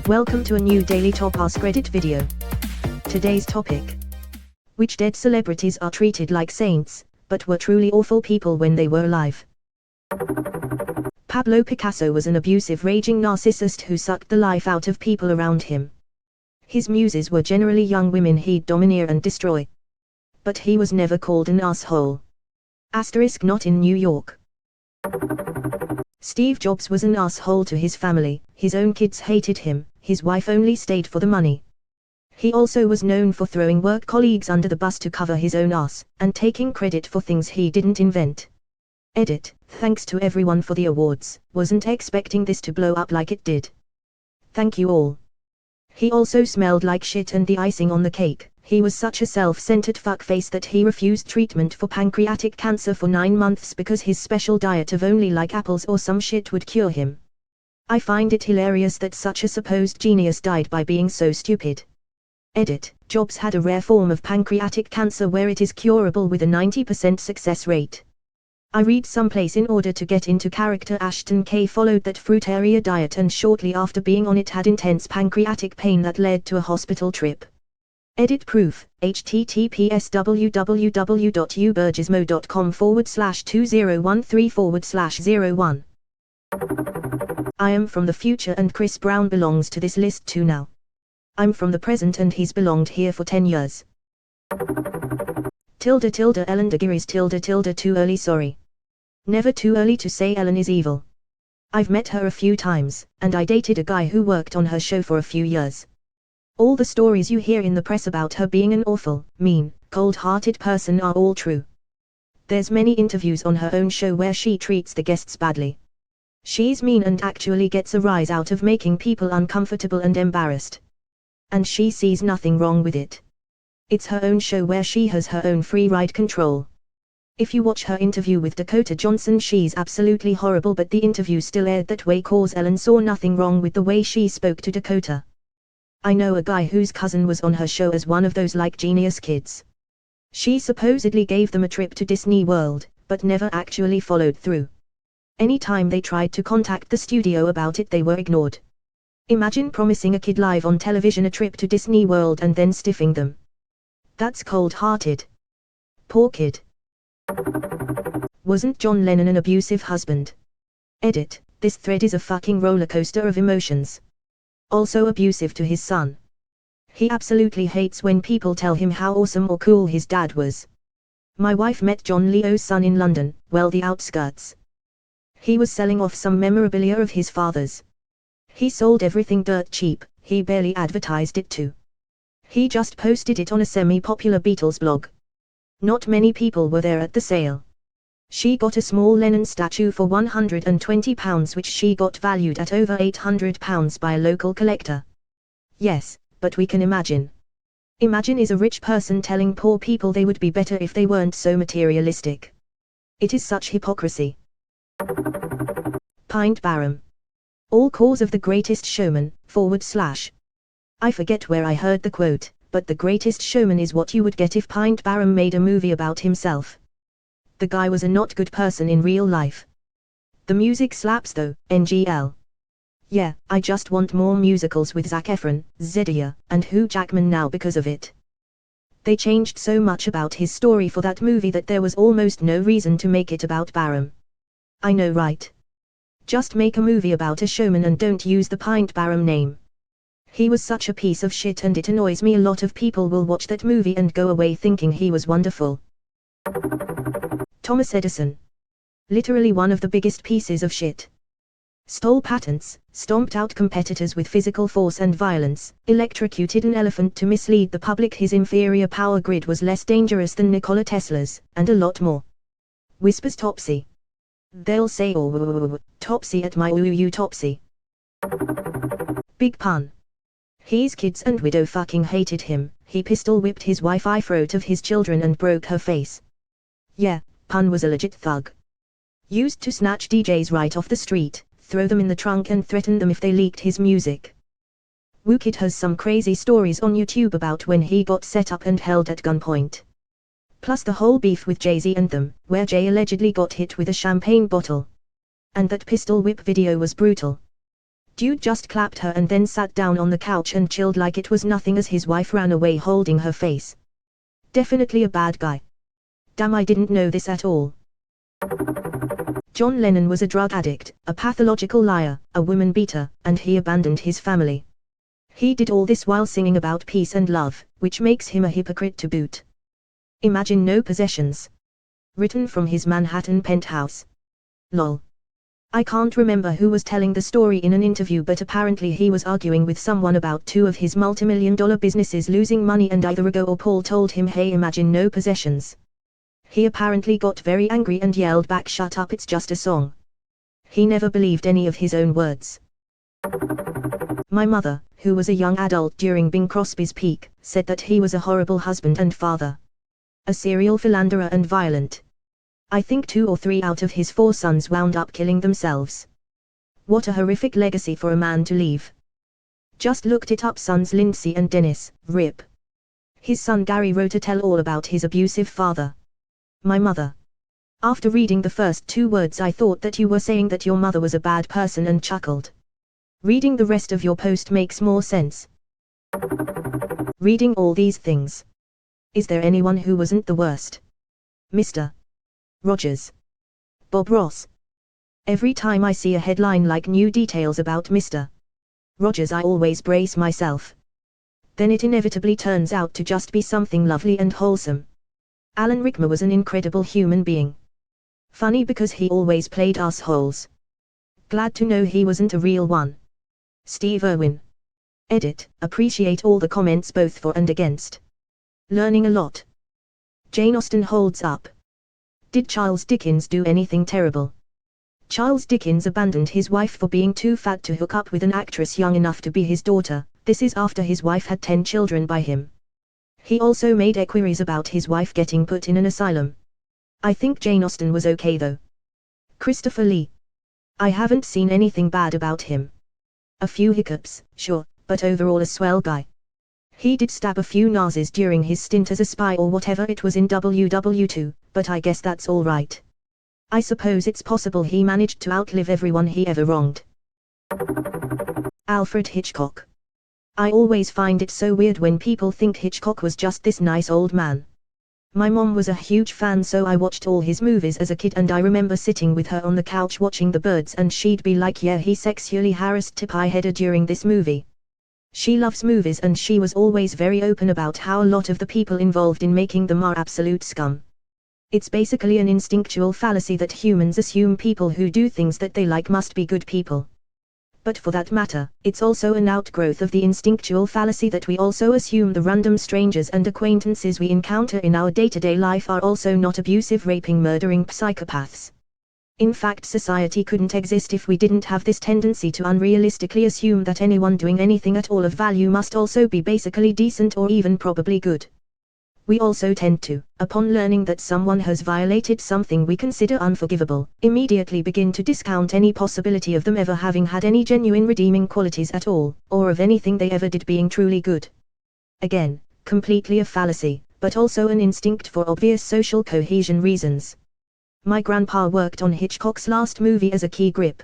Welcome to a new Daily Top Askreddit video. Today's topic: which dead celebrities are treated like saints, but were truly awful people when they were alive? Pablo Picasso was an abusive raging narcissist who sucked the life out of people around him. His muses were generally young women he'd domineer and destroy. But he was never called an asshole. Asterisk not in New York. Steve Jobs was an asshole to his family, his own kids hated him, his wife only stayed for the money. He also was known for throwing work colleagues under the bus to cover his own ass, and taking credit for things he didn't invent. Edit, thanks to everyone for the awards, wasn't expecting this to blow up like it did. Thank you all. He also smelled like shit, and the icing on the cake, he was such a self-centered fuckface that he refused treatment for pancreatic cancer for 9 months because his special diet of only like apples or some shit would cure him. I find it hilarious that such a supposed genius died by being so stupid. Edit, Jobs had a rare form of pancreatic cancer where it is curable with a 90% success rate. I read someplace in order to get into character Ashton Kay followed that fruitarian diet and shortly after being on it had intense pancreatic pain that led to a hospital trip. Edit proof, https://wburgismo.com/2013/01. I am from the future and Chris Brown belongs to this list too now. I'm from the present and he's belonged here for 10 years. Ellen DeGeneres too early sorry. Never too early to say Ellen is evil. I've met her a few times, and I dated a guy who worked on her show for a few years. All the stories you hear in the press about her being an awful, mean, cold-hearted person are all true. There's many interviews on her own show where she treats the guests badly. She's mean and actually gets a rise out of making people uncomfortable and embarrassed. And she sees nothing wrong with it. It's her own show where she has her own free ride control. If you watch her interview with Dakota Johnson, she's absolutely horrible, but the interview still aired that way cause Ellen saw nothing wrong with the way she spoke to Dakota. I know a guy whose cousin was on her show as one of those like genius kids. She supposedly gave them a trip to Disney World, but never actually followed through. Anytime they tried to contact the studio about it, they were ignored. Imagine promising a kid live on television a trip to Disney World and then stiffing them. That's cold-hearted. Poor kid. Wasn't John Lennon an abusive husband? Edit, this thread is a fucking rollercoaster of emotions. Also abusive to his son. He absolutely hates when people tell him how awesome or cool his dad was. My wife met John Leo's son in London, well, the outskirts. He was selling off some memorabilia of his father's. He sold everything dirt cheap, he barely advertised it too. He just posted it on a semi-popular Beatles blog. Not many people were there at the sale. She got a small Lennon statue for £120 which she got valued at over £800 by a local collector. Yes, but we can imagine. Imagine is a rich person telling poor people they would be better if they weren't so materialistic. It is such hypocrisy. Pint Barham. All cause of The Greatest Showman, / I forget where I heard the quote, but The Greatest Showman is what you would get if Pint Barham made a movie about himself. The guy was a not good person in real life. The music slaps though, NGL. Yeah, I just want more musicals with Zac Efron, Zendaya, and Hugh Jackman now because of it. They changed so much about his story for that movie that there was almost no reason to make it about Barham. I know, right? Just make a movie about a showman and don't use the Pint Barham name. He was such a piece of shit and it annoys me a lot of people will watch that movie and go away thinking he was wonderful. Thomas Edison. Literally one of the biggest pieces of shit. Stole patents, stomped out competitors with physical force and violence, electrocuted an elephant to mislead the public his inferior power grid was less dangerous than Nikola Tesla's, and a lot more. Whispers Topsy. They'll say oh, Topsy at my Topsy. Big pun. His kids and widow fucking hated him, he pistol whipped his wife in front of his children and broke her face. Yeah, pun was a legit thug. Used to snatch DJs right off the street, throw them in the trunk and threaten them if they leaked his music. Wookid has some crazy stories on YouTube about when he got set up and held at gunpoint. Plus the whole beef with Jay-Z and them, where Jay allegedly got hit with a champagne bottle. And that pistol whip video was brutal. Dude just clapped her and then sat down on the couch and chilled like it was nothing as his wife ran away holding her face. Definitely a bad guy. Damn, I didn't know this at all. John Lennon was a drug addict, a pathological liar, a woman beater, and he abandoned his family. He did all this while singing about peace and love, which makes him a hypocrite to boot. Imagine no possessions. Written from his Manhattan penthouse. Lol. I can't remember who was telling the story in an interview, but apparently he was arguing with someone about two of his multimillion-dollar businesses losing money, and either Ego or Paul told him, hey, imagine no possessions. He apparently got very angry and yelled back, shut up, it's just a song. He never believed any of his own words. My mother, who was a young adult during Bing Crosby's peak, said that he was a horrible husband and father. A serial philanderer and violent. I think 2 or 3 out of his 4 sons wound up killing themselves. What a horrific legacy for a man to leave. Just looked it up, sons Lindsay and Dennis, RIP. His son Gary wrote a tell-all about his abusive father. My mother. After reading the first 2 words I thought that you were saying that your mother was a bad person and chuckled. Reading the rest of your post makes more sense. Reading all these things. Is there anyone who wasn't the worst? Mr. Rogers. Bob Ross. Every time I see a headline like new details about Mr. Rogers, I always brace myself. Then it inevitably turns out to just be something lovely and wholesome. Alan Rickman was an incredible human being. Funny because he always played assholes. Glad to know he wasn't a real one. Steve Irwin. Edit, appreciate all the comments both for and against. Learning a lot. Jane Austen holds up. Did Charles Dickens do anything terrible? Charles Dickens abandoned his wife for being too fat to hook up with an actress young enough to be his daughter. This is after his wife had 10 children by him. He also made inquiries about his wife getting put in an asylum. I think Jane Austen was okay though. Christopher Lee. I haven't seen anything bad about him. A few hiccups, sure, but overall a swell guy. He did stab a few Nazis during his stint as a spy or whatever it was in WW2, but I guess that's all right. I suppose it's possible he managed to outlive everyone he ever wronged. Alfred Hitchcock. I always find it so weird when people think Hitchcock was just this nice old man. My mom was a huge fan, so I watched all his movies as a kid, and I remember sitting with her on the couch watching The Birds and she'd be like, yeah, he sexually harassed Tippi Hedren during this movie. She loves movies and she was always very open about how a lot of the people involved in making them are absolute scum. It's basically an instinctual fallacy that humans assume people who do things that they like must be good people. But for that matter, it's also an outgrowth of the instinctual fallacy that we also assume the random strangers and acquaintances we encounter in our day-to-day life are also not abusive, raping, murdering psychopaths. In fact, society couldn't exist if we didn't have this tendency to unrealistically assume that anyone doing anything at all of value must also be basically decent or even probably good. We also tend to, upon learning that someone has violated something we consider unforgivable, immediately begin to discount any possibility of them ever having had any genuine redeeming qualities at all, or of anything they ever did being truly good. Again, completely a fallacy, but also an instinct for obvious social cohesion reasons. My grandpa worked on Hitchcock's last movie as a key grip.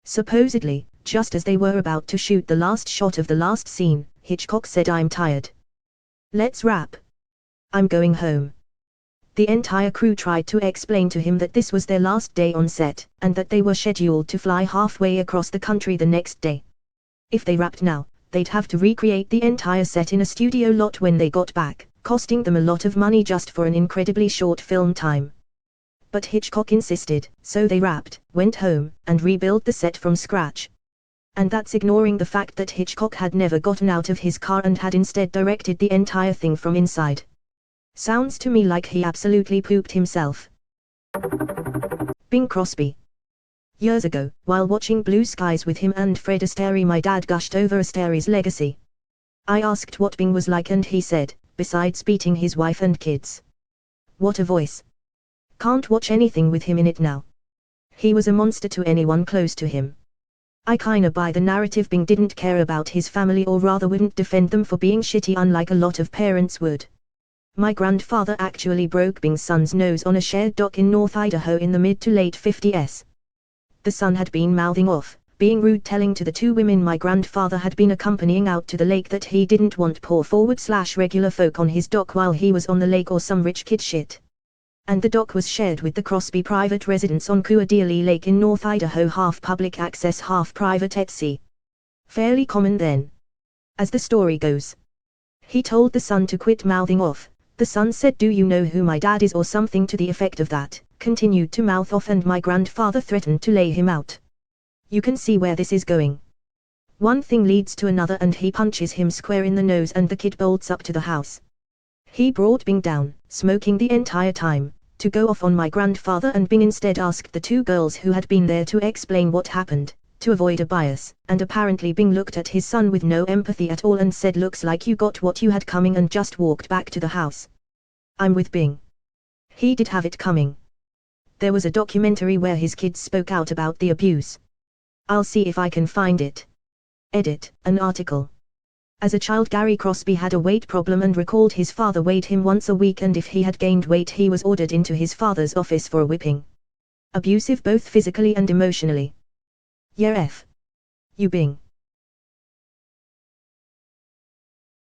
Supposedly, just as they were about to shoot the last shot of the last scene, Hitchcock said, "I'm tired. Let's wrap. I'm going home." The entire crew tried to explain to him that this was their last day on set, and that they were scheduled to fly halfway across the country the next day. If they wrapped now, they'd have to recreate the entire set in a studio lot when they got back, costing them a lot of money just for an incredibly short film time. But Hitchcock insisted, so they wrapped, went home, and rebuilt the set from scratch. And that's ignoring the fact that Hitchcock had never gotten out of his car and had instead directed the entire thing from inside. Sounds to me like he absolutely pooped himself. Bing Crosby. Years ago, while watching Blue Skies with him and Fred Astaire, my dad gushed over Astaire's legacy. I asked what Bing was like and he said, besides beating his wife and kids. What a voice. Can't watch anything with him in it now. He was a monster to anyone close to him. I kinda buy the narrative Bing didn't care about his family, or rather wouldn't defend them for being shitty unlike a lot of parents would. My grandfather actually broke Bing's son's nose on a shared dock in North Idaho in the mid to late 50s. The son had been mouthing off, being rude, telling to the two women my grandfather had been accompanying out to the lake, that he didn't want poor forward/regular folk on his dock while he was on the lake or some rich kid shit. And the dock was shared with the Crosby private residence on Kuadili Lake in North Idaho, half public access, half private at sea. Fairly common then. As the story goes. He told the son to quit mouthing off. The son said, "Do you know who my dad is?" or something to the effect of that, continued to mouth off, and my grandfather threatened to lay him out. You can see where this is going. One thing leads to another, and he punches him square in the nose, and the kid bolts up to the house. He brought Bing down, smoking the entire time, to go off on my grandfather, and Bing instead asked the two girls who had been there to explain what happened, to avoid a bias, and apparently Bing looked at his son with no empathy at all and said, "Looks like you got what you had coming," and just walked back to the house. I'm with Bing. He did have it coming. There was a documentary where his kids spoke out about the abuse. I'll see if I can find it. Edit, an article. As a child, Gary Crosby had a weight problem and recalled his father weighed him once a week, and if he had gained weight he was ordered into his father's office for a whipping. Abusive both physically and emotionally. Yeah, F. You Bing.